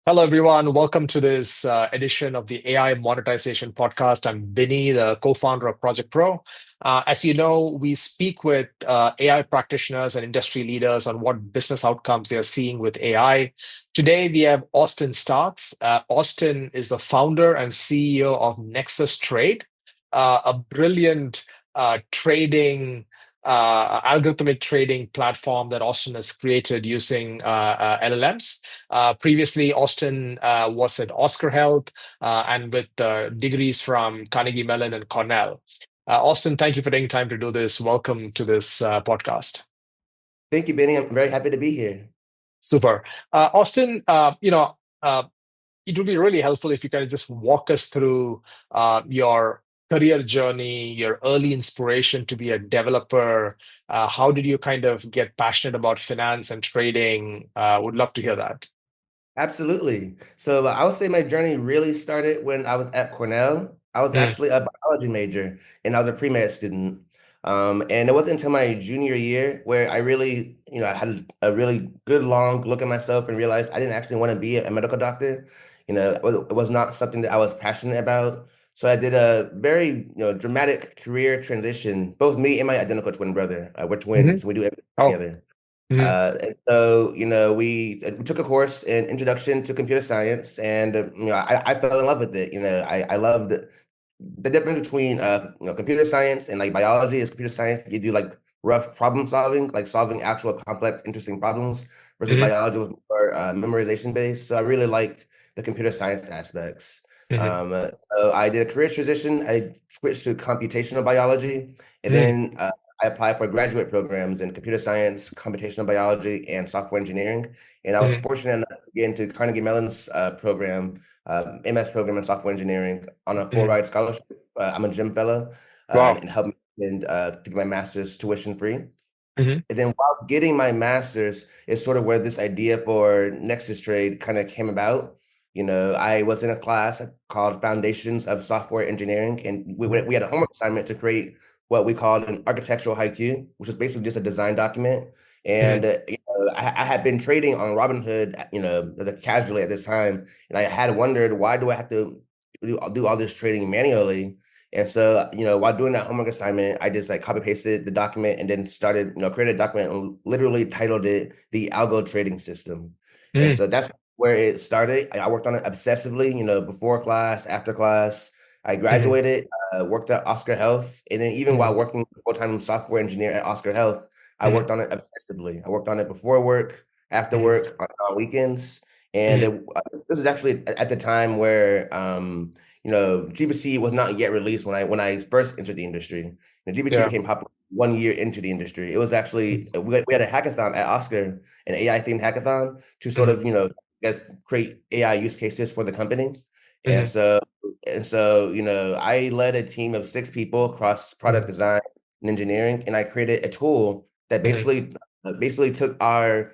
Hello, everyone. Welcome to this edition of the AI Monetization Podcast. I'm Binny, the co-founder of ProjectPro. As you know, we speak with AI practitioners and industry leaders on what business outcomes they are seeing with AI. Today, we have Austin Starks. Austin is the founder and CEO of NexusTrade, a brilliant trading algorithmic trading platform that Austin has created using LLMs. Previously, Austin was at Oscar Health and with degrees from Carnegie Mellon and Cornell. Austin, thank you for taking time to do this. Welcome to this podcast. Thank you, Benny. I'm very happy to be here. Super. Austin, it would be really helpful if you kind of just walk us through your career journey, your early inspiration to be a developer. How did you kind of get passionate about finance and trading? Would love to hear that. Absolutely. So I would say my journey really started when I was at Cornell. I was Mm, actually a biology major and I was a pre-med student. And it wasn't until my junior year where I really, I had a really good long look at myself and realized I didn't actually want to be a medical doctor. It was not something that I was passionate about. So I did a very, dramatic career transition. Both me and my identical twin brother, we're mhm. twins. We do everything Oh. together. Mhm, And so, we took a course in Introduction to Computer Science, and I fell in love with it. I loved the difference between computer science and like biology is computer science. You do like rough problem solving, like solving actual complex, interesting problems, versus mhm, biology was more memorization based. So I really liked the computer science aspects. mhm, So I did a career transition. I switched to computational biology, and mhm, then I applied for graduate programs in computer science, computational biology, and software engineering. And I was mhm, fortunate enough to get into Carnegie Mellon's program, MS program in software engineering on a full mhm. ride scholarship. I'm a gym fellow, Wow. and helped me to get my master's tuition free. Mhm, And then while getting my master's is sort of where this idea for NexusTrade kind of came about. I was in a class called Foundations of Software Engineering, and we, mhm, we had a homework assignment to create what we called an architectural haiku, which is basically just a design document. mhm, And I had been trading on Robinhood, casually at this time, and I had wondered, why do I have to do all this trading manually? And so, while doing that homework assignment, I just like copy pasted the document and then started, created a document and literally titled it the Algo Trading System. And mhm, so that's where it started. I worked on it obsessively, before class, after class. I mhm, graduated, worked at Oscar Health. And then even while mhm, working full-time software engineer at Oscar Health, I mhm, worked on it obsessively. I worked on it before work, after mhm, work, on weekends. And mhm, this was actually at the time where GPT was not yet released when I first entered the industry. GPT yeah. became popular 1 year into the industry. It was Mhm, actually we had a hackathon at Oscar, an AI themed hackathon to sort mhm, of create AI use cases for the company. And mhm, so I led a team of 6 people across product mhm, design and engineering, and I created a tool that mhm, basically took our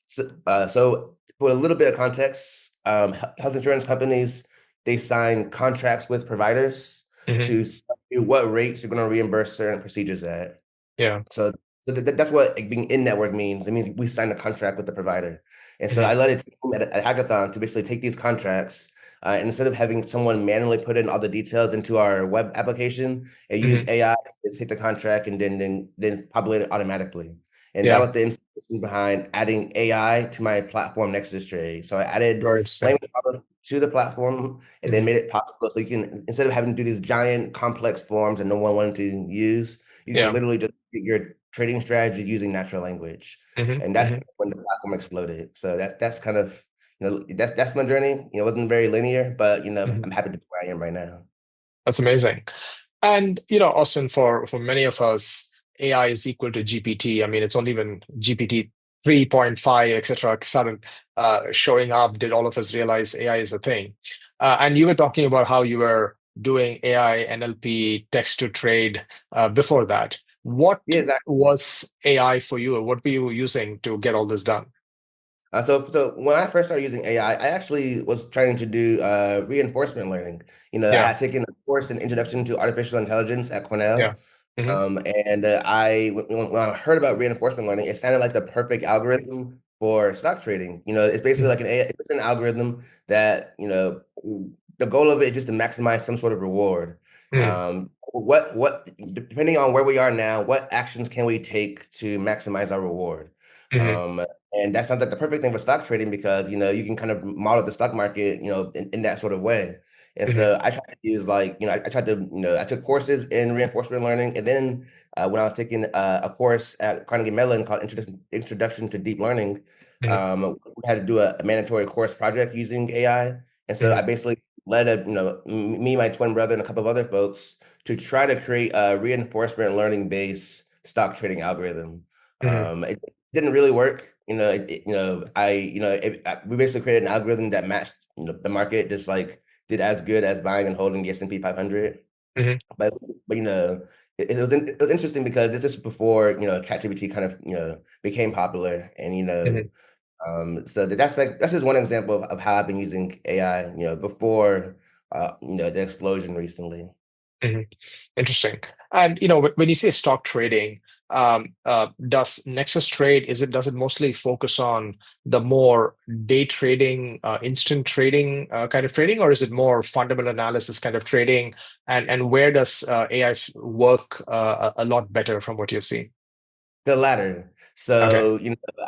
so for a little bit of context, health insurance companies, they sign contracts with providers mhm. to do what rates you're going to reimburse certain procedures at. Yeah. So, that's what like, being in network means. It means we sign a contract with the provider. And so I Mhm, led a team at a hackathon to basically take these contracts, and instead of having someone manually put in all the details into our web application, and use mhm. AI to take the contract and then populate it automatically. And that Yeah. was the inspiration behind adding AI to my platform, NexusTrade. So I added Very interesting. language model to the platform and then Mhm, made it possible so you can, instead of having to do these giant complex forms that no one wanted to use, you can yeah. literally just get your trading strategy using natural language. Mhm, And that's mhm, when the platform exploded. So that's kind of, that's my journey. It wasn't very linear, but mhm. I'm happy to be where I am right now. That's amazing. And Austin, for many of us, AI is equal to GPT. I mean, it's only when GPT 3.5, et cetera, started showing up, did all of us realize AI is a thing. And you were talking about how you were doing AI, NLP, text to trade before that. What Yeah, exactly. was AI for you? What were you using to get all this done? So when I first started using AI, I actually was trying to do reinforcement learning. I Yeah, had taken a course in Introduction to Artificial Intelligence at Cornell. yeah. Hmm. And when I heard about reinforcement learning, it sounded like the perfect algorithm for stock trading. It's basically Mhm. like it's an algorithm that, the goal of it is just to maximize some sort of reward. Mhm. Depending on where we are now, what actions can we take to maximize our reward? Mhm. Um, and that sounds like the perfect thing for stock trading because, you can kind of model the stock market, in that sort of way. And Mhm. so I tried to use like, I tried to, I took courses in reinforcement learning. And then when I was taking a course at Carnegie Mellon called Introduction to Deep Learning, Mhm. we had to do a mandatory course project using AI. And so I Mhm. basically led me, my twin brother, and a couple of other folks to try to create a reinforcement learning based stock trading algorithm. Mhm. It didn't really work. We basically created an algorithm that matched, the market, just like did as good as buying and holding the S&P 500. Mhm. But it was interesting because this is before, ChatGPT kind of, became popular. And Mhm. so that's just one example of how I've been using AI, before the explosion recently. Mhm. Interesting. And when you say stock trading, does NexusTrade does it mostly focus on the more day trading, instant trading kind of trading, or is it more fundamental analysis kind of trading? And where does AI work a lot better from what you've seen? The latter. Okay. So,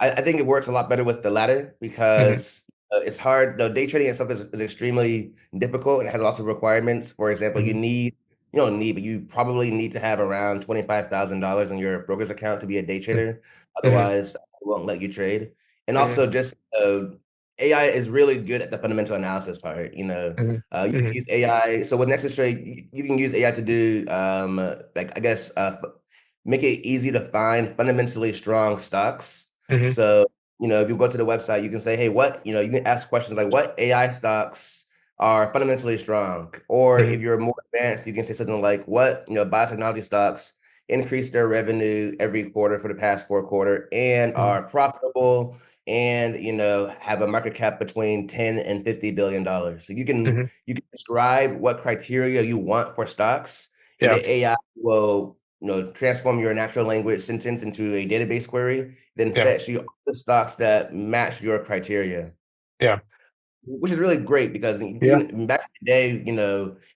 I think it works a lot better with the latter Hmm. because it's hard. The day trading itself is extremely difficult and has lots of requirements. For example, Hmm. you don't need, but you probably need to have around $25,000 in your broker's account to be a day trader. Hmm. Otherwise, it won't let you trade. And Hmm. also, just AI is really good at the fundamental analysis part. Hmm. You can Hmm. use AI. So with NexusTrade, you can use AI to do like I guess make it easy to find fundamentally strong stocks. Hmm. So, if you go to the website, you can say, hey, you can ask questions like what AI stocks are fundamentally strong? Or Hmm. if you're more advanced, you can say something like what, biotechnology stocks increase their revenue every quarter for the past 4 quarters and Hmm. are profitable and have a market cap between 10 and $50 billion. So Hmm. you can describe what criteria you want for stocks, and Yeah. the AI will transform your natural language sentence into a database query, then Yeah. fetch you all the stocks that match your criteria, Yeah. which is really great because Yeah. even back in the day,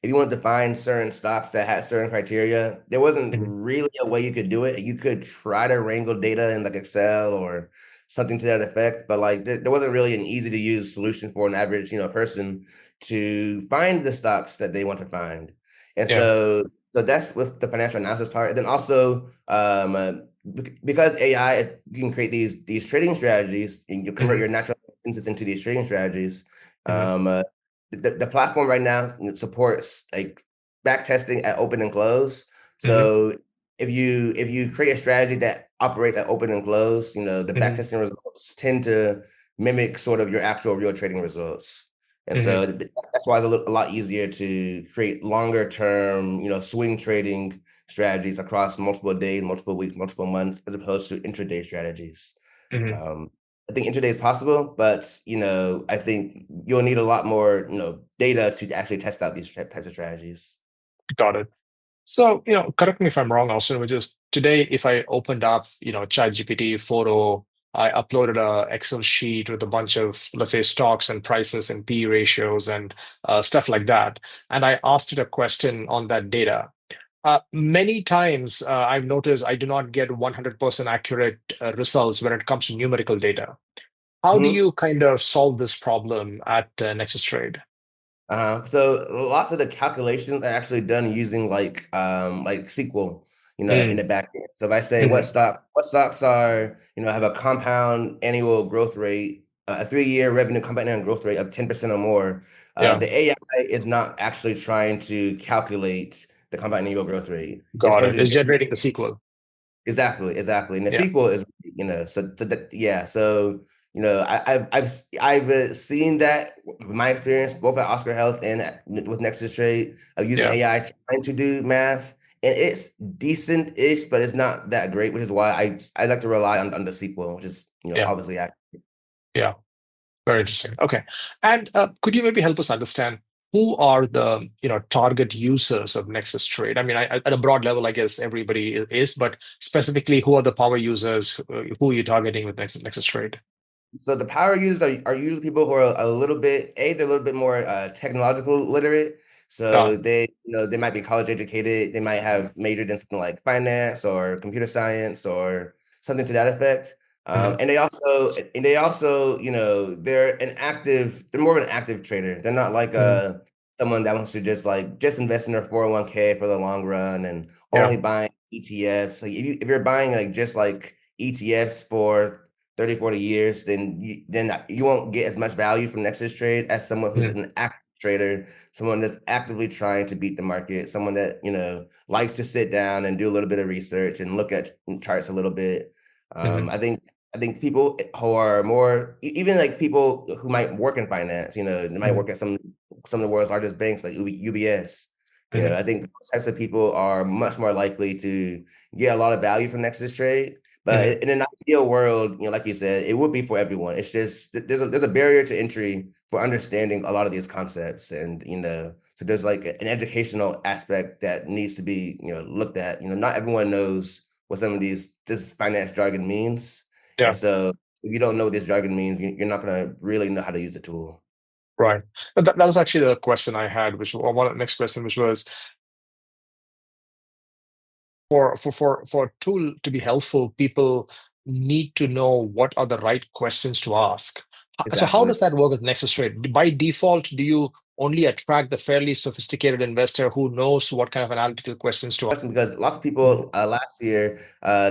if you wanted to find certain stocks that had certain criteria, there wasn't Hmm. really a way you could do it. You could try to wrangle data in like Excel or something to that effect, but like there wasn't really an easy to use solution for an average, person to find the stocks that they want to find. And Yeah. so that's with the financial analysis part. And then also, because AI is, you can create these trading strategies and you convert Hmm. your natural instance into these trading strategies. Hmm. Um, uh, the platform right now supports like back testing at open and close. Hmm. So if you create a strategy that operates at open and close, the back Hmm. testing results tend to mimic sort of your actual real trading results. And Hmm. so that's why it's a lot easier to create longer term, swing trading strategies across multiple days, multiple weeks, multiple months, as opposed to intraday strategies. Hmm. Um, I think intraday is possible, but I think you'll need a lot more, data to actually test out these types of strategies. Got it. So, correct me if I'm wrong, Austin, which is today, if I opened up, ChatGPT photo, I uploaded a Excel sheet with a bunch of, let's say, stocks and prices and P ratios and stuff like that, and I asked it a question on that data. Many times, I've noticed I do not get 100% accurate results when it comes to numerical data. How do Mhm. you kind of solve this problem at NexusTrade? So lots of the calculations are actually done using like SQL, in Mm, the back end. So if I say mhm. what stocks are, have a compound annual growth rate, a 3-year revenue compound annual growth rate of 10% or more, Yeah, the AI is not actually trying to calculate the compound annual growth rate. It's got going it. to It's generating the SQL. exactly. And the Yeah. sequel is, so that, yeah. So, I've seen that with my experience, both at Oscar Health and with Nexus Trade, of using Yeah. AI trying to do math. And it's decent-ish, but it's not that great, which is why I like to rely on the sequel, which is, Yeah. obviously accurate. Yeah. Very interesting. Okay. And could you maybe help us understand who are the target users of Nexus Trade? I mean, at a broad level, I guess everybody is, but specifically, who are the power users? Who are you targeting with Nexus Trade? So the power users are usually people who are a little bit, they're a little bit more technological literate. So Ah, they might be college educated. They might have majored in something like finance or computer science or something to that effect. mhm, And they also, they're more of an active trader. They're not like mhm, someone that wants to just invest in their 401k for the long run and yeah. only buying ETFs. Like if you're buying like just like ETFs for 30, 40 years, then you won't get as much value from NexusTrade as someone who's Mhm, an active trader, someone that's actively trying to beat the market, someone that, likes to sit down and do a little bit of research and look at charts a little bit. mhm, I think people who are more, even like people who might work in finance, they might mhm, work at some of the world's largest banks like UBS. mhm, I think those types of people are much more likely to get a lot of value from NexusTrade. But mhm. in an ideal world, like you said, it would be for everyone. It's just there's a barrier to entry for understanding a lot of these concepts, and so there's like an educational aspect that needs to be looked at. Not everyone knows what some of this finance jargon means, and Yeah, so if you don't know what this jargon means, you're not gonna really know how to use the tool. right. That was actually the question I had, which one next question, which was for a tool to be helpful, people need to know what are the right questions to ask. So how Exactly. does that work with NexusTrade? By default, do you only attract the fairly sophisticated investor who knows what kind of analytical questions to ask? Question because lots of Mhm. people last year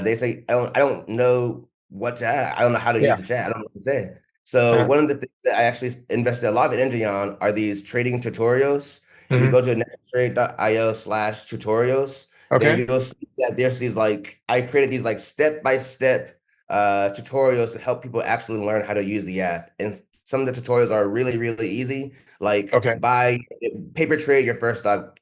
they say I don't know what to ask. I don't know how to use Yeah. the chat. I don't know what to say. So Uh-huh. one of the things that I actually invested a lot of energy on are these trading tutorials. If you Hmm. go to nexttrade.io/tutorials, then Okay. you'll see that there's these like I created these like step-by-step tutorials to help people actually learn how to use the app. And some of the tutorials are really, really easy. Like Okay. buy paper trade your first stock,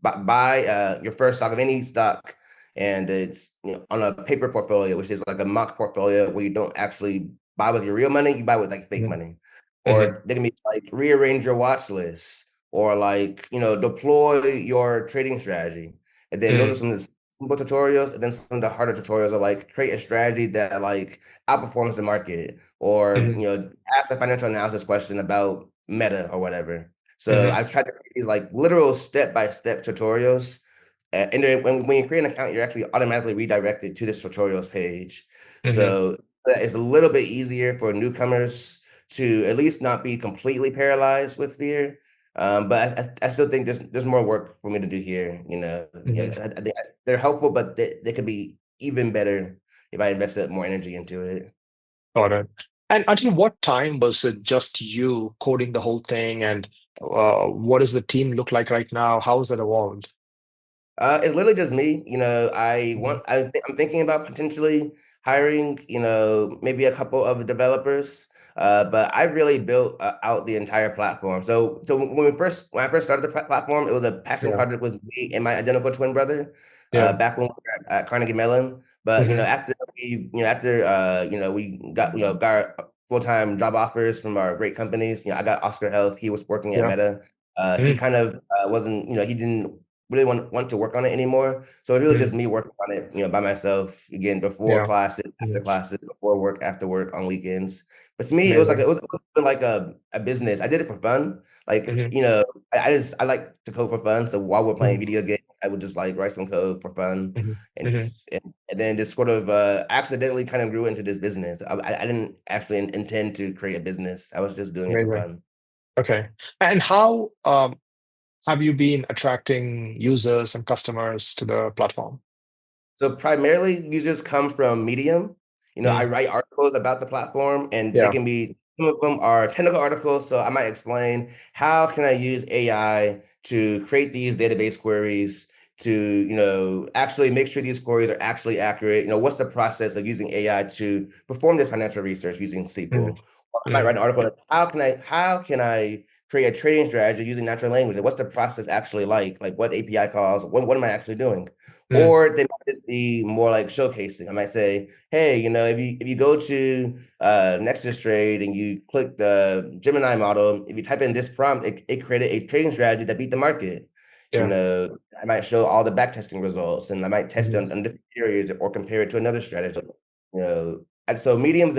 buy your first stock of any stock, and it's on a paper portfolio, which is like a mock portfolio where you don't actually buy with your real money, you buy with like fake Hmm. money. Hmm. Or they can be like rearrange your watch list, or like deploy your trading strategy. And then those are Hmm. some of the simple tutorials, and then some of the harder tutorials are like create a strategy that like outperforms the market, or Hmm. ask a financial analysis question about Meta or whatever. So Hmm. I've tried to create these like literal step-by-step tutorials. And then when you create an account, you're actually automatically redirected to this tutorials page. Hmm. So it's a little bit easier for newcomers to at least not be completely paralyzed with fear. But I still think there's more work for me to do here. Hmm. I think they're helpful, but they could be even better if I invested more energy into it. Got it. And until what time was it just you coding the whole thing? And what does the team look like right now? How has that evolved? It's literally just me. Hmm. I'm thinking about potentially hiring, maybe a couple of developers. But I've really built out the entire platform. So when I first started the platform, it was a passion Yeah. project with me and my identical twin brother, Yeah. back when we were at Carnegie Mellon. But Hmm. after we got full-time job offers from our great companies. I got Oscar Health. He was working at Yeah. Meta. He Hmm. kind of wasn't, he didn't really want to work on it anymore. So it's really just Hmm. me working on it, by myself again, before Yeah. classes, after Hmm. classes, before work, after work, on weekends. But to me, Amazing. it was like a business. I did it for fun. Like, Hmm. I like to code for fun. So while we're playing Hmm. video games, I would just like write some code for fun. Hmm. And Hmm. just and then just sort of accidentally kind of grew into this business. I didn't actually intend to create a business. I was just doing it for Amazing. fun. Okay. And how have you been attracting users and customers to the platform? So primarily users come from Medium. I Mm. write articles about the platform, and they Yeah. can be, some of them are technical articles. So I might explain how can I use AI to create these database queries to, actually make sure these queries are actually accurate. What's the process of using AI to perform this financial research using Mm. SQL? Or I might Mm. write an article like how can I create a trading strategy using natural language? What's the process actually like? Like what API calls? What am I actually doing? Mm. Or they might just be more like showcasing. I might say, hey, if you go to NexusTrade and you click the Gemini model, if you type in this prompt, it created a trading strategy that beat the market. Yeah. I might show all the backtesting results, and I might test it Mhm. on different periods or compare it to another strategy. And so Medium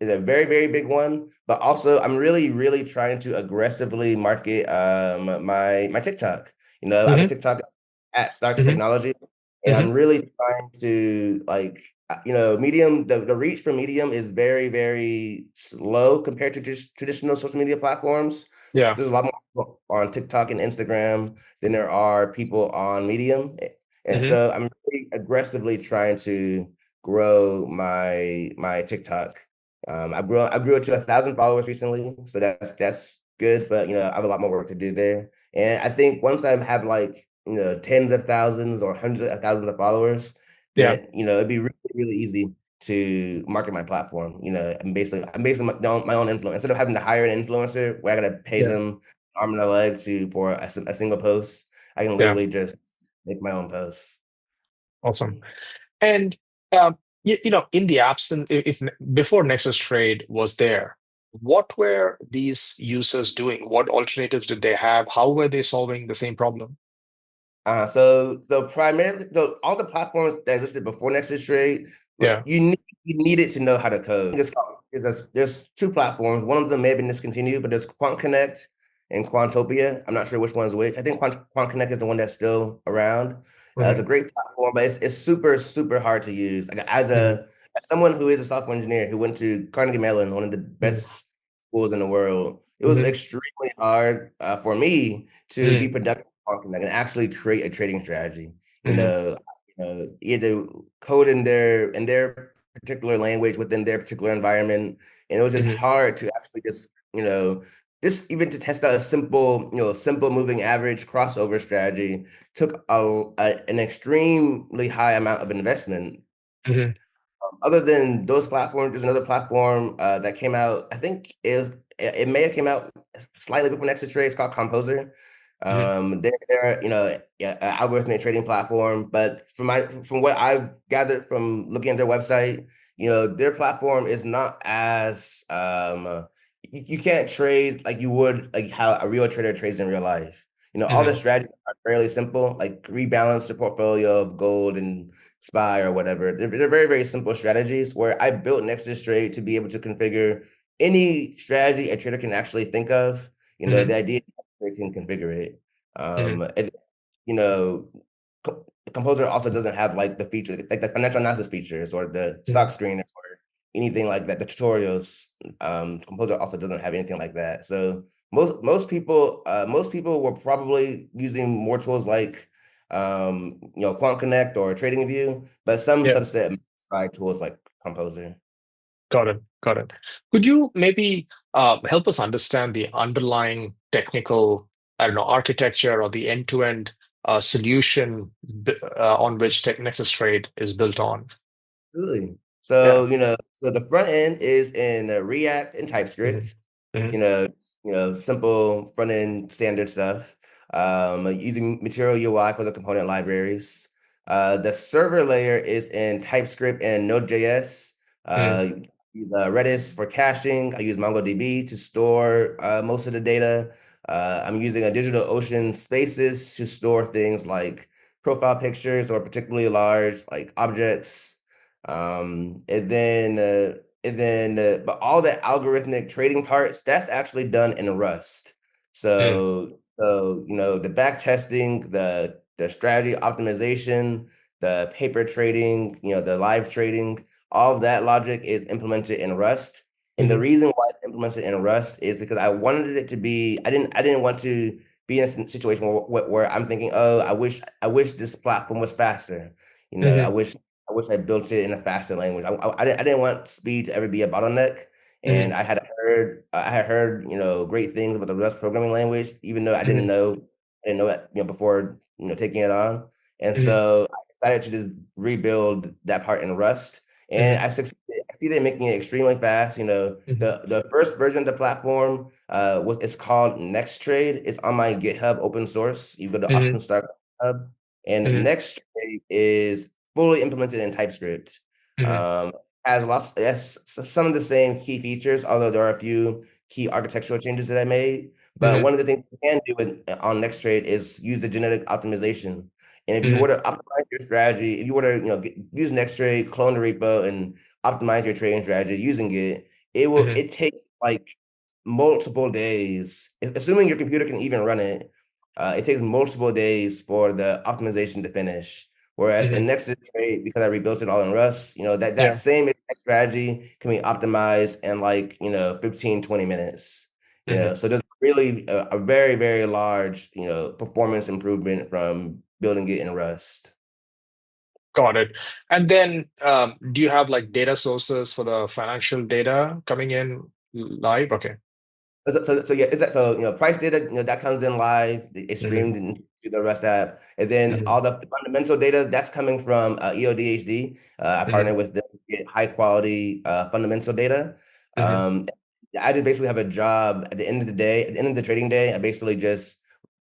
is a very, very big one. But also, I'm really, really trying to aggressively market my TikTok. I have a Hmm. TikTok at Starks Hmm. Technology, and Hmm. I'm really trying to like Medium. The reach for Medium is very, very slow compared to just traditional social media platforms. Yeah. There's a lot more people on TikTok and Instagram than there are people on Medium, and Hmm. so I'm really aggressively trying to grow my TikTok. I grew it to 1,000 followers recently, so that's good. But I have a lot more work to do there. And I think once I have like tens of thousands or hundreds of thousands of followers, Yeah. then it'd be really really easy to market my platform. I'm basically my own influence instead of having to hire an influencer where I gotta pay Yeah. them arm and a leg for a single post. I can Yeah. literally just make my own posts. Awesome. And in the absence, if before NexusTrade was there, what were these users doing? What alternatives did they have? How were they solving the same problem? So primarily, all the platforms that existed before NexusTrade, Yeah. you needed to know how to code. There's two platforms. One of them may have been discontinued, but there's Quant Connect and Quantopia. I'm not sure which one's which. I think Quant Connect is the one that's still around. It's a Hmm. great platform, but it's super super hard to use. Like Hmm. as someone who is a software engineer who went to Carnegie Mellon, one of the Hmm. best schools in the world, it was Hmm. extremely hard for me to be Hmm. productive that can actually create a trading strategy. Hmm. Either code in their particular language within their particular environment, and it was just Hmm. hard to actually just even to test out a simple moving average crossover strategy took an extremely high amount of investment. Hmm. Other than those platforms, there's another platform that came out. I think it may have came out slightly before NexusTrade. It's called Composer. Hmm. They're yeah, an algorithmic trading platform. But from what I've gathered from looking at their website, their platform is not as you can't trade like you would like how a real trader trades in real life. All the Hmm. strategies are fairly simple, like rebalance the portfolio of gold and SPY or whatever. They're very, very simple strategies where I built NexusTrade to be able to configure any strategy a trader can actually think of. Hmm. The idea is they can configure it. Hmm. And, you know, Composer also doesn't have like the feature, like the financial analysis features or the stock Hmm. screeners or anything like that. The tutorials, Composer also doesn't have anything like that. So most people were probably using more tools like Quant Connect or TradingView, but some Yeah. subset by tools like Composer. Got it. Got it. Could you maybe help us understand the underlying technical, I don't know, architecture or the end-to-end solution on which NexusTrade is built on? Absolutely. Yeah. So the front end is in React and Hmm. TypeScript. Hmm. Simple front end standard stuff. Using Material UI for the component libraries. The server layer is in TypeScript and Node.js. Hmm. Use Redis for caching. I use MongoDB to store most of the data. I'm using a DigitalOcean Spaces to store things like profile pictures or particularly large like objects. But all the algorithmic trading parts, that's actually done in Rust. Hmm. So the back testing, the strategy optimization, the paper trading, the live trading, all of that logic is implemented in Rust. And the Hmm. reason why it's implemented in Rust is because I wanted it to be, I didn't want to be in a situation where I'm thinking, oh, I wish this platform was faster. I Hmm. wish I built it in a faster language. I didn't want speed to ever be a bottleneck. And Hmm. I had heard great things about the Rust programming language, even though Hmm. I didn't know it before taking it on. And Hmm. so I decided to just rebuild that part in Rust, and Hmm. I succeeded in making it extremely fast. Hmm. The first version of the platform it's called NextTrade. It's on my GitHub open source. You go to Hmm. Austin Stark Hub, and Hmm. NextTrade is fully implemented in TypeScript. Hmm. Um, it has some of the same key features, although there are a few key architectural changes that I made. But Hmm. one of the things you can do on NextTrade is use the genetic optimization. And if you Hmm. were to optimize your strategy, if you were to use NextTrade, clone the repo, and optimize your trading strategy using it, Hmm. it takes like multiple days, assuming your computer can even run it. It takes multiple days for the optimization to finish. Whereas Hmm. in NexusTrade, because I rebuilt it all in Rust, that Yeah. same exact strategy can be optimized in like, 15, 20 minutes. Hmm. So there's really a very, very large, performance improvement from building it in Rust. Got it. And then, do you have like data sources for the financial data coming in live? Okay. So yeah, is that so? Price data, that comes in live. It's Hmm. streamed into the Rest app, and then Hmm. all the fundamental data that's coming from EODHD. I partner Hmm. with them to get high quality fundamental data. Hmm. Um, I just basically have a job at the end of the day. At the end of the trading day, I basically just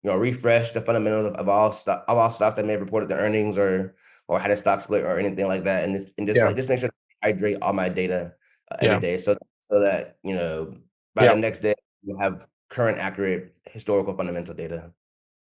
refresh the fundamentals of all stock that may have reported the earnings or had a stock split or anything like that, and just Yeah. like just make sure I hydrate all my data every Yeah. day, so that by the Yeah. next day you have current, accurate, historical fundamental data.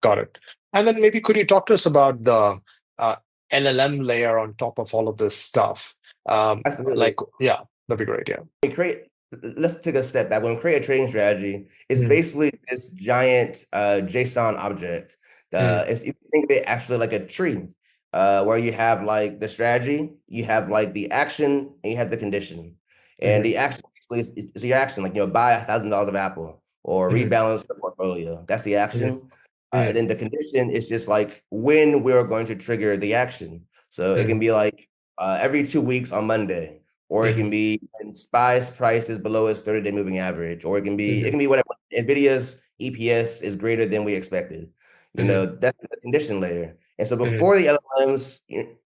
Got it. And then maybe could you talk to us about the uh, LLM layer on top of all of this stuff? Absolutely. Like, yeah, that'd be great. Yeah. create Let's take a step back. When we create a trading strategy, it's Mm, basically this giant JSON object. mm, You can think of it actually like a tree, where you have like the strategy, you have like the action, and you have the condition. And mm, the action basically is your action, like buy $1,000 of Apple or mm, rebalance the portfolio. That's the mm, action. And mm, then the condition is just like when we're going to trigger the action. So it can mm, be like every 2 weeks on Monday, or it can mm, be when SPY's price is below its 30-day moving average, or it mm, can be whatever. Nvidia's EPS is greater than we expected. mm, That's the condition layer. And so mm, before the LLMs,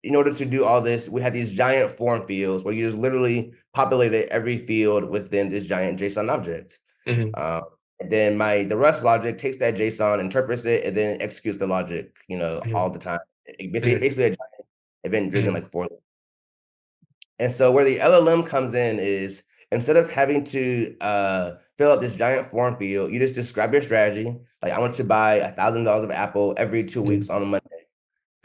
in order to do all this, we had these giant form fields where you just literally populated every field within this giant JSON object. mm, Um, and then the Rust logic takes that JSON, interprets it, and then executes the logic, mm, all the time. mm, Basically a giant event-driven mm, like for. And so where the LLM comes in is, instead of having to fill out this giant form field, you just describe your strategy. Like, I want to buy $1,000 of Apple every two mm, weeks on a Monday.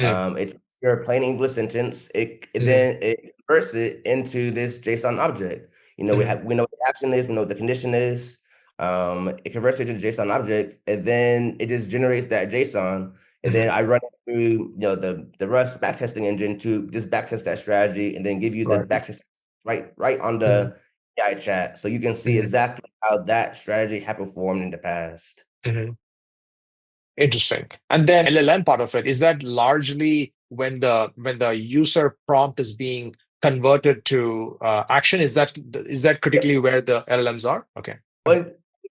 mm, It's your plain English sentence. mm, Then it converts it into this JSON object. mm, We know what the action is, we know what the condition is. It converts it to the JSON object, and then it just generates that JSON. And then mm. I run it through, the Rust backtesting engine to just backtest that strategy, and then give you the Right. backtest right on Mm, the AI chat, so you can see mm, exactly how that strategy had performed in the past. mm. Interesting. And then LLM part of it, is that largely when the user prompt is being converted to action? Is that critically where the LLMs are? Okay. Mm, Well,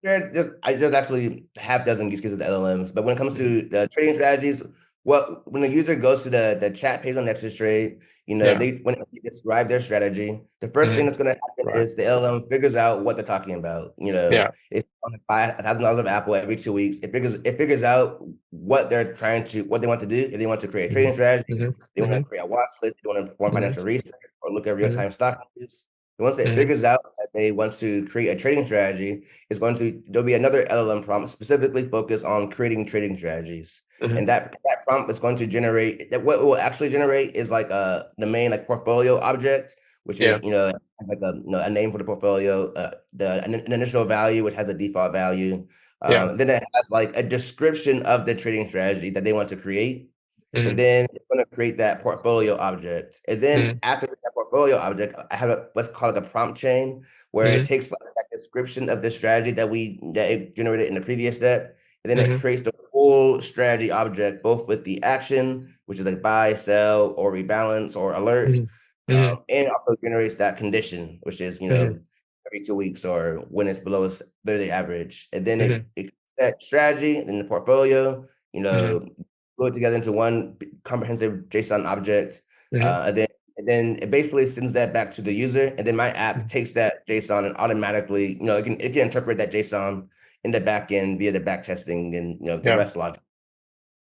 I just actually half dozen use cases of LLMs, but when it comes mhm. to the trading strategies, when the user goes to the chat page on NexusTrade, Yeah. when they describe their strategy, the first thing Mhm. that's going to happen Right. is the LLM figures out what they're talking about. Yeah. It's going to buy $1,000 of Apple every 2 weeks. It figures out what they want to do. If they want to create a Mhm. trading strategy, Mhm. they want to Mhm. create a watch list, they want to perform Mhm. financial research or look at real Mhm. time stock news. Once it Mhm. figures out that they want to create a trading strategy, there'll be another LLM prompt specifically focused on creating trading strategies. Mhm. And that prompt is going to generate that what it will actually generate is like the main like portfolio object, which is Yeah. like a name for the portfolio, an initial value which has a default value. Yeah. Then it has like a description of the trading strategy that they want to create, and Mhm. then it's going to create that portfolio object. And then Mhm. after that portfolio object, I have what's called a prompt chain, where it Mhm. takes like that description of the strategy that it generated in the previous step, and then it Mhm. creates the full strategy object, both with the action, which is like buy, sell, or rebalance, or alert, Mhm. Mhm. and also generates that condition, which is Mhm. every 2 weeks or when it's below its 30-day average. And then Mhm. it that strategy and the portfolio, Mhm. glue it together into one comprehensive JSON object, Mhm. and then it basically sends that back to the user, and then my app takes that JSON and automatically, it can interpret that JSON in the backend via the backtesting and the Yeah. REST logic.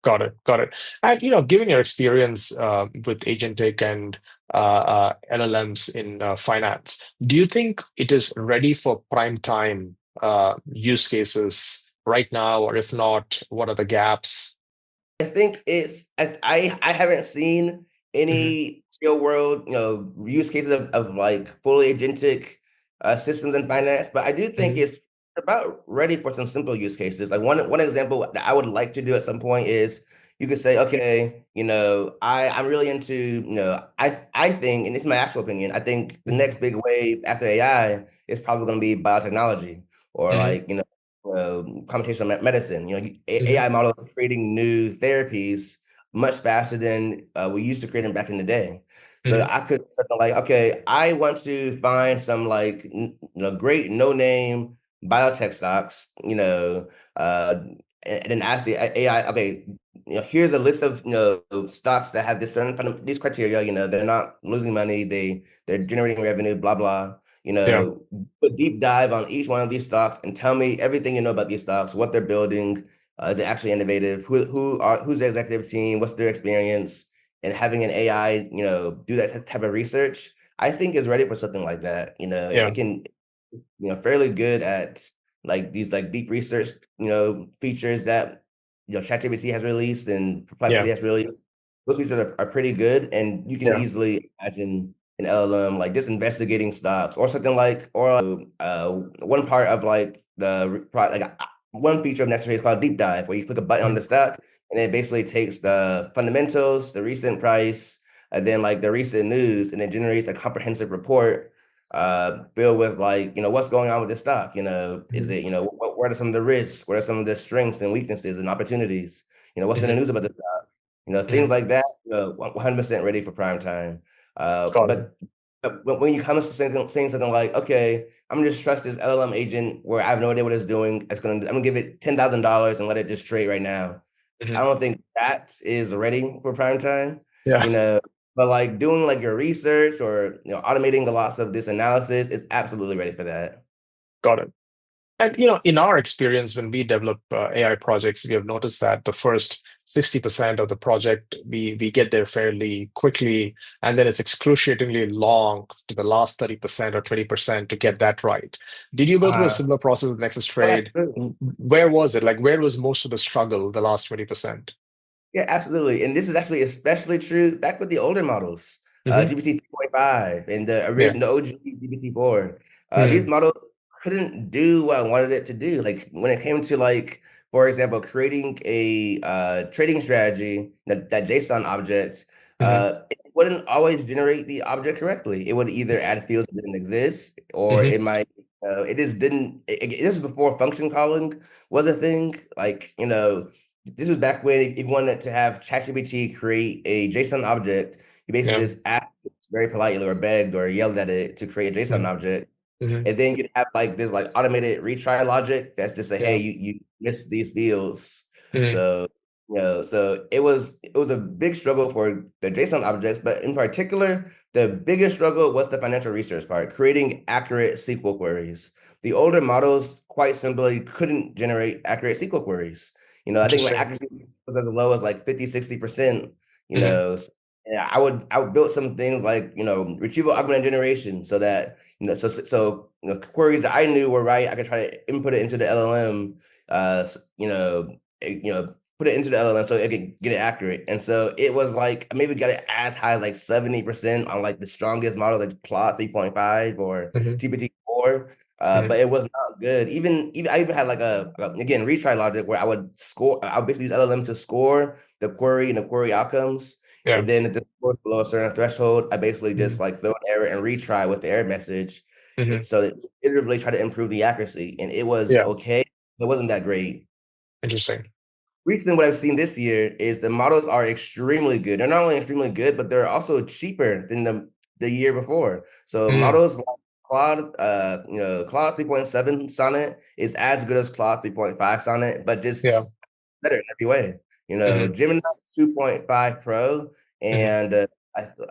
Got it. Got it. And given your experience with agentic and LLMs in finance, do you think it is ready for prime time use cases right now, or if not, what are the gaps? I think I haven't seen Hmm. any real world use cases of like fully agentic systems and finance, but I do think Hmm. it's about ready for some simple use cases. Like one example that I would like to do at some point is you could say, okay, I'm really into, I think, and it's my actual opinion, I think the Hmm. next big wave after AI is probably going to be biotechnology or Hmm. like, computational medicine. Hmm. AI models creating new therapies much faster than we used to create them back in the day. So Hmm. I could something like, okay, I want to find some like great no name biotech stocks, and then ask the AI, okay, here's a list of stocks that have this certain these criteria. They're not losing money, they're generating revenue, blah blah. Yeah. Do a deep dive on each one of these stocks and tell me everything you know about these stocks, what they're building, is it actually innovative, who's the executive team, what's their experience, and having an AI, do that type of research, I think is ready for something like that. Yeah. It can, fairly good at like these like deep research, features that ChatGPT has released and Perplexity Yeah. has released. Those features are pretty good, and you can Yeah. easily imagine an LLM like just investigating stocks or something like, or one part of like one feature of NexusTrade is called deep dive, where you click a button on Hmm. the stock and it basically takes the fundamentals, the recent price, and then like the recent news, and it generates a comprehensive report filled with like, what's going on with this stock. Is Hmm. it, what are some of the risks? What are some of the strengths and weaknesses and opportunities? What's in the Hmm. news about the stock? Things Hmm. like that, 100% ready for prime time. Got it. But when you come to saying something like, okay, I'm gonna just trust this LLM agent where I have no idea what it's doing. I'm gonna give it $10,000 and let it just trade right now. I Hmm. don't think that is ready for prime time, Yeah. you know. But like doing like your research or automating a lots of this analysis is absolutely ready for that. Got it. And in our experience, when we develop AI projects, we have noticed that the first 60% of the project we get there fairly quickly, and then it's excruciatingly long to the last 30% or 20% to get that right. Did you go through a Uh, similar process with oh, that's NexusTrade? true. Where was it? Like, where was most of the struggle, the last 20%? Yeah, absolutely. And this is actually especially true back with the older models, Hmm. GPT 3.5 and the Yeah. original OG GPT 4. These Mm. models couldn't do what I wanted it to do. Like when it came to like, for example, creating a trading strategy, that JSON object, Hmm. it wouldn't always generate the object correctly. It would either add fields that didn't exist, or Hmm. it might, it just didn't, this is before function calling was a thing. Like, this was back when if you wanted to have ChatGPT create a JSON object, you basically Yeah. just asked very politely or begged or yelled at it to create a JSON object. Hmm. And then you'd have like this like automated retry logic that's just like, hey, Yeah. you missed these fields. Hmm. So, so it was a big struggle for the JSON objects, but in particular, the biggest struggle was the financial research part, creating accurate SQL queries. The older models quite simply couldn't generate accurate SQL queries. I think my Interesting. accuracy was as low as like 50, 60%, you Hmm. know. Yeah, I would build some things like, retrieval augmented generation so that, queries that I knew were right, I could try to input it into the LLM, put it into the LLM so it can get it accurate. And so it was like maybe got it as high as like 70% on like the strongest model, like Claude 3.5 or Hmm. GPT-4. Hmm. But it was not good. Even I even had like again retry logic where I would basically use LLM to score the query and the query outcomes. Yeah. And then if the score is below a certain threshold, I basically just Hmm. like throw an error and retry with the error message. Hmm. So it iteratively try to improve the accuracy. And it was Yeah. okay. It wasn't that great. Interesting. Recently, what I've seen this year is the models are extremely good. They're not only extremely good, but they're also cheaper than the year before. So Mm. models like Claude 3.7 Sonnet is as good as Claude 3.5 Sonnet, but Yeah. just better in every way. Hmm. Gemini 2.5 Pro Hmm. and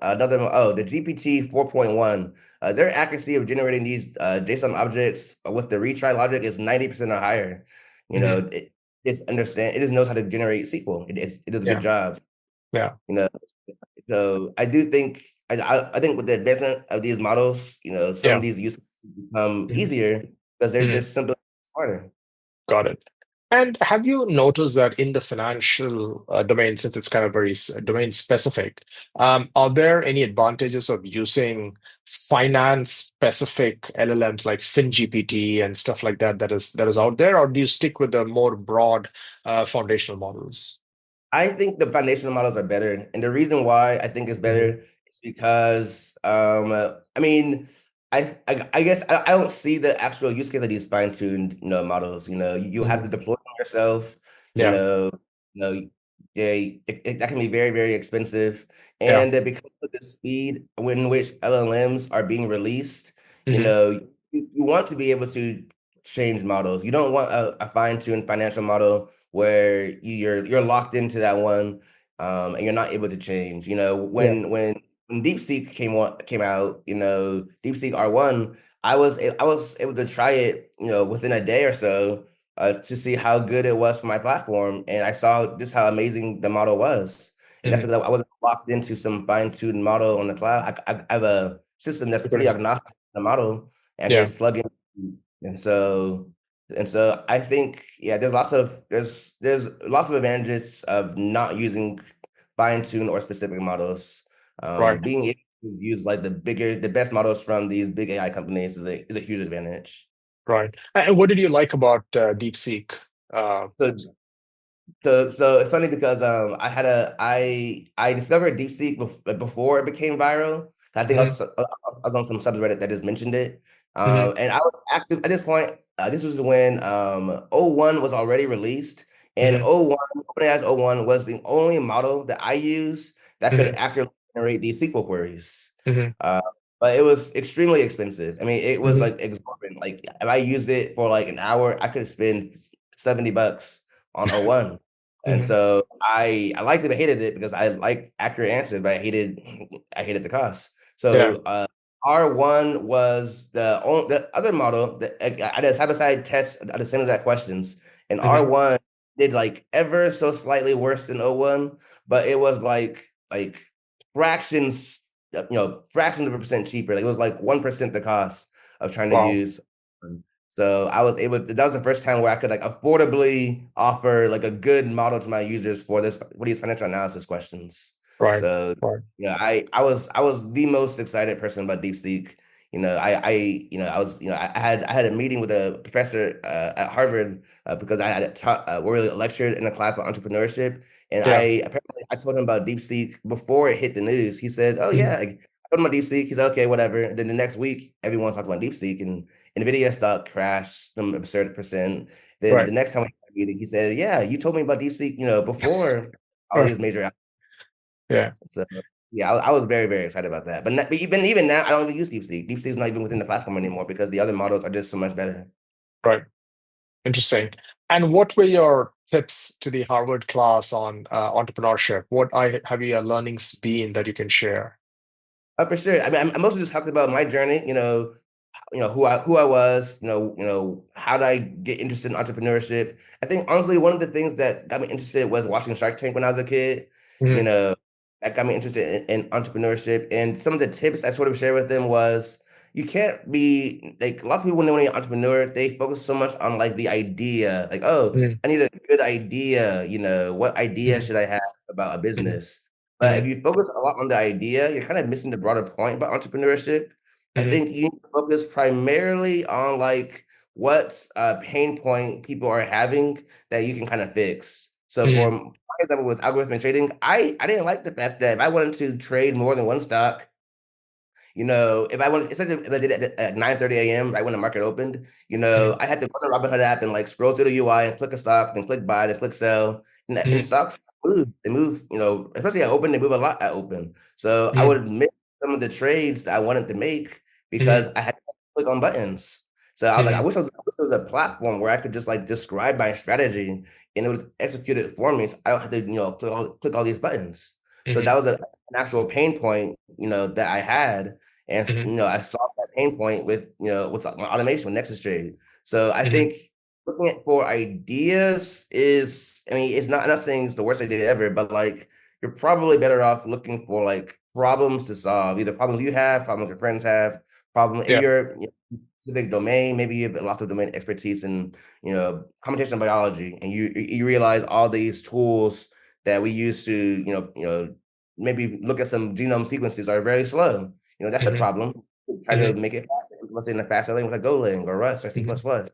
another the GPT 4.1. Their accuracy of generating these JSON objects with the retry logic is 90% or higher. You know, Hmm. it it just knows how to generate SQL. It does a good Yeah. job. Yeah. You know, so I do think I think with the advancement of these models, some of Yeah. these use cases become Hmm. easier because they're Hmm. just simply smarter. Got it. And have you noticed that in the financial domain, since it's kind of very domain specific, are there any advantages of using finance specific LLMs like FinGPT and stuff like that that is out there, or do you stick with the more broad foundational models? I think the foundational models are better, and the reason why I think it's Hmm. better is because I mean, I guess I don't see the actual use case of these fine-tuned models. You have to Hmm. deploy them yourself. You Yeah, know, that can be very very expensive, yeah, and because of the speed in which LLMs are being released, hmm, you want to be able to change models. You don't want a fine-tuned financial model where you're locked into that one, and you're not able to change. yeah, When DeepSeek came out, DeepSeek R1, I was able to try it, within a day or so, to see how good it was for my platform, and I saw just how amazing the model was, and that's hmm. because I wasn't locked into some fine-tuned model on the cloud. I have a system that's Super pretty interesting. agnostic to the model, and I can Yeah, just plug in, and so. And so I think, yeah, there's lots of advantages of not using fine-tuned or specific models. right, Being able to use like the best models from these big AI companies is a huge advantage. right. And what did you like about DeepSeek? Uh, So so it's funny because I discovered DeepSeek before it became viral. I think mhm, I was on some subreddit that just mentioned it. mhm, And I was active at this point. This was when O1 was already released, and mhm, O1 OpenAI's O1 was the only model that I used that could mhm, accurately generate these SQL queries. mhm, Uh, but it was extremely expensive. I mean, it was mhm, like exorbitant. Like if I used it for like an hour, I could spend $70 on O1. And mhm. so I liked it, but hated it because I liked accurate answers, but I hated the cost. Yeah. So R1 was the other model that I did side-by-side tests at the same exact questions, and Mhm, R1 did like ever so slightly worse than O1, but it was like fractions, fractions of a percent cheaper. Like it was like 1% the cost of trying to wow. use. So I was able to, that was the first time where I could like affordably offer like a good model to my users for these financial analysis questions. Right. So Right. I was the most excited person about DeepSeek. I had a meeting with a professor at Harvard, because I had taught we lectured in a class about entrepreneurship, and Yeah. I told him about DeepSeek before it hit the news. He said, "Oh Mhm. yeah." I told him about DeepSeek. He said, "Okay, whatever." And then the next week, everyone's talking about DeepSeek, and NVIDIA stock crashed some absurd percent. Then the Right. next time we had a meeting, he said, "Yeah, you told me about DeepSeek, before all Right. these major." Yeah. So yeah, I was very very excited about that. But even now, I don't even use DeepSeek. DeepSeek's not even within the platform anymore because the other models are just so much better. Right. Interesting. And what were your tips to the Harvard class on entrepreneurship? What have your learnings been that you can share? For sure. I mean, I mostly just talked about my journey. Who I was, how did I get interested in entrepreneurship? I think honestly, one of the things that got me interested was watching Shark Tank when I was a kid. You Mhm, know, that got me interested in entrepreneurship. And some of the tips I sort of shared with them was you can't be like lots of people when they want to be an entrepreneur, they focus so much on like the idea, like, oh, mhm, I need a good idea, what idea mhm, should I have about a mhm, business? But if mhm, you focus a lot on the idea, you're kind of missing the broader point about entrepreneurship. I mhm, think you need to focus primarily on like what pain point people are having that you can kind of fix. So mhm, for example, with algorithmic trading, I didn't like the fact that if I wanted to trade more than one stock, if I wanted, especially if I did it at 9:30 a.m. right when the market opened, mhm, I had to go to the Robinhood app and like scroll through the UI and click a stock, then click buy, then click sell. And mhm, stocks move. They move, especially at open, they move a lot at open. So I mhm, would miss some of the trades that I wanted to make because mhm, I had to click on buttons. So I was like, mhm, I wish there was a platform where I could just like describe my strategy and it was executed for me. So I don't have to, click all these buttons. So mhm, that was an actual pain point, that I had. And mhm, I solved that pain point with my automation with NexusTrade. So I mhm. think looking at for ideas is, I mean, I'm not saying it's the worst idea ever, but like you're probably better off looking for like problems to solve, either problems you have, problems your friends have, problem if Yeah. specific domain, maybe you have lots of domain expertise in, computational biology, and you realize all these tools that we use to, maybe look at some genome sequences are very slow. That's a Hmm. problem. Try to Hmm. make it faster, let's say in a faster language like Golang or Rust or C++. Hmm.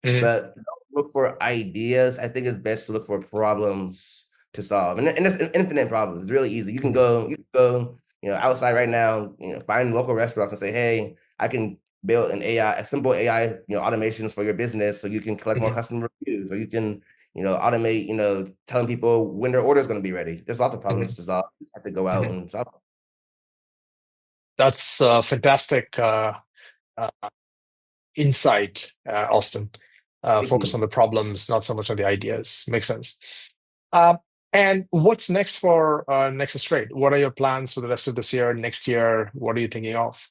Hmm. But don't look for ideas. I think it's best to look for problems to solve, and it's infinite problems. It's really easy. You can go, outside right now, find local restaurants and say, hey, I can build an AI, a simple AI, automations for your business, so you can collect more Hmm. customer reviews, or you can, automate, telling people when their order is going to be ready. There's lots of Hmm. problems to solve. You just have to go out Hmm. and solve That's fantastic uh, insight, Austin. them. Thank Focus you. on the problems, not so much on the ideas. Makes sense. Uh, and what's next for NexusTrade? What are your plans for the rest of this year, next year? What are you thinking of?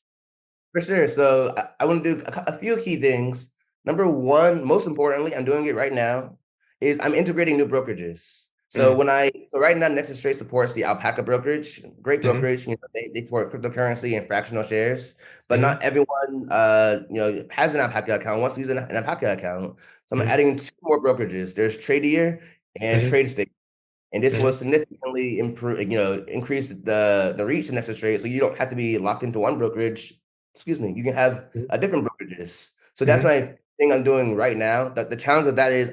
For sure. So I want to do a few key things. Number one, most importantly, I'm doing it right now, is I'm integrating new brokerages. So Mm. right now, NexusTrade supports the Alpaca brokerage, great Hmm. brokerage. They support cryptocurrency and fractional shares, but Hmm. not everyone, has an Alpaca account, wants to use an Alpaca account. So I'm Hmm. adding two more brokerages. There's Tradier and Hmm. TradeState. And this will Hmm. significantly improve, increase the reach of NexusTrade, so you don't have to be locked into one brokerage. Excuse me, you can have a different brokerages. So that's Hmm. my thing I'm doing right now. The challenge with that is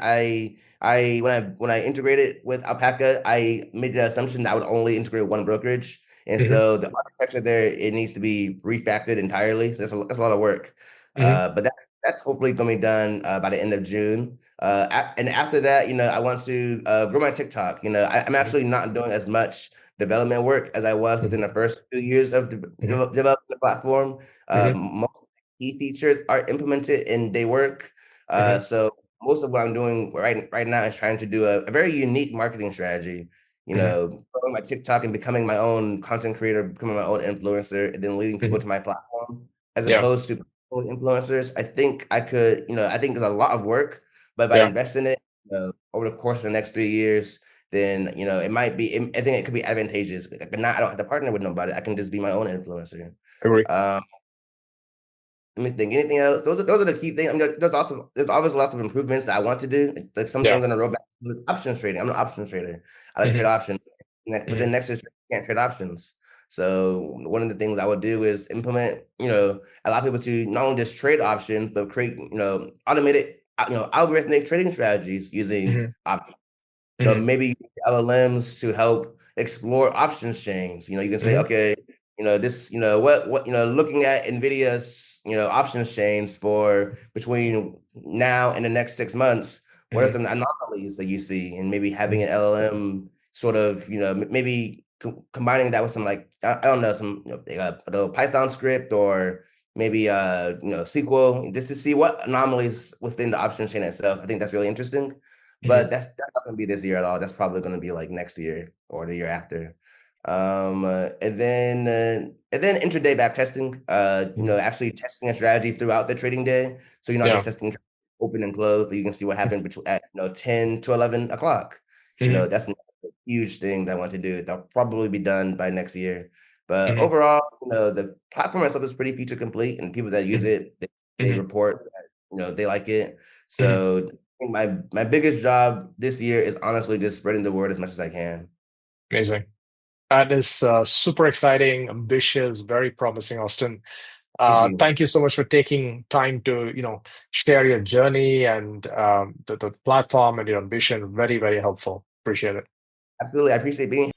when I integrated with Alpaca, I made the assumption that I would only integrate one brokerage. And Hmm. so the architecture there, it needs to be refactored entirely. So that's a lot of work. Hmm. But that's hopefully going to be done by the end of June. And after that, I want to grow my TikTok. I'm actually not doing as much development work as I was within Hmm. the first 2 years of Hmm. developing the platform. Hmm. Most of the key features are implemented and they work. Hmm. So most of what I'm doing right now is trying to do a very unique marketing strategy. Hmm. Growing my TikTok and becoming my own content creator, becoming my own influencer, and then leading people Hmm. to my platform, as Yeah. opposed to influencers. I think I could, I think it's a lot of work, but if I Yeah. invest in it over the course of the next 3 years, then it might be. I think it could be advantageous. But not, I don't have to partner with nobody. I can just be my own influencer. Agree. Um, Let me think. Anything else? Those are the key things. I mean, there's always lots of improvements that I want to do. Like some Yeah. things on the roadmap. Options trading. I'm an options trader. I like to trade Hmm. options. Within Hmm. Nexus, you can't trade options. So one of the things I would do is implement, allow people to not only just trade options, but create, automated, algorithmic trading strategies using Hmm. options. Hmm. Maybe LLMs to help explore options chains. You can say, Hmm. okay, this, what, looking at NVIDIA's, options chains for between now and the next 6 months, what are Hmm. some anomalies that you see? And maybe having Hmm. an LLM sort of, maybe combining that with some like, I don't know, some, a little Python script or maybe, SQL, just to see what anomalies within the option chain itself. I think that's really interesting. Hmm. But that's not going to be this year at all. That's probably going to be like next year or the year after. And then intraday back testing, Hmm. actually testing a strategy throughout the trading day. So you're not Yeah. just testing open and close, but you can see what happened between at 10 to 11 o'clock. Hmm. That's a huge thing I want to do. That'll probably be done by next year. But Hmm. overall, the platform itself is pretty feature complete, and people that use Hmm. it, they Hmm. report that, they like it. Hmm. So think my biggest job this year is honestly just spreading the word as much as I can. Amazing. That is super exciting, ambitious, very promising, Austin. Thank you. Thank you so much for taking time to, share your journey and the platform and your ambition. Very, very helpful. Appreciate it. Absolutely. I appreciate being here.